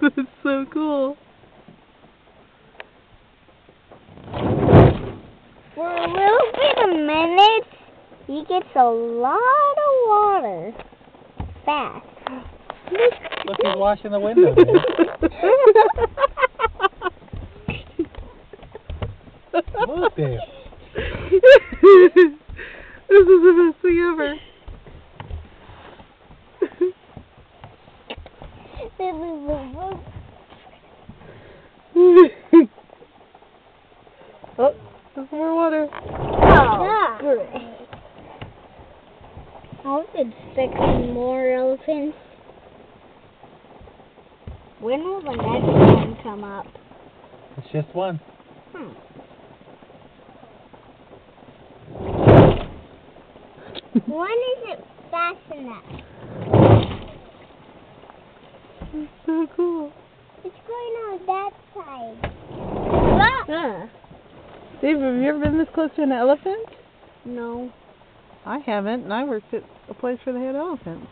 That's so cool. For a little bit of minutes, he gets a lot of water. Fast. Look, he's washing the window. Look, Dave. This is the best thing ever. Oh, there's more water. Oh, great. I was expecting more elephants. When will the next one come up? It's just one. When is it fast enough? It's so cool. It's going on that side. Yeah. Dave, have you ever been this close to an elephant? No. I haven't, and I worked at a place where they had elephants.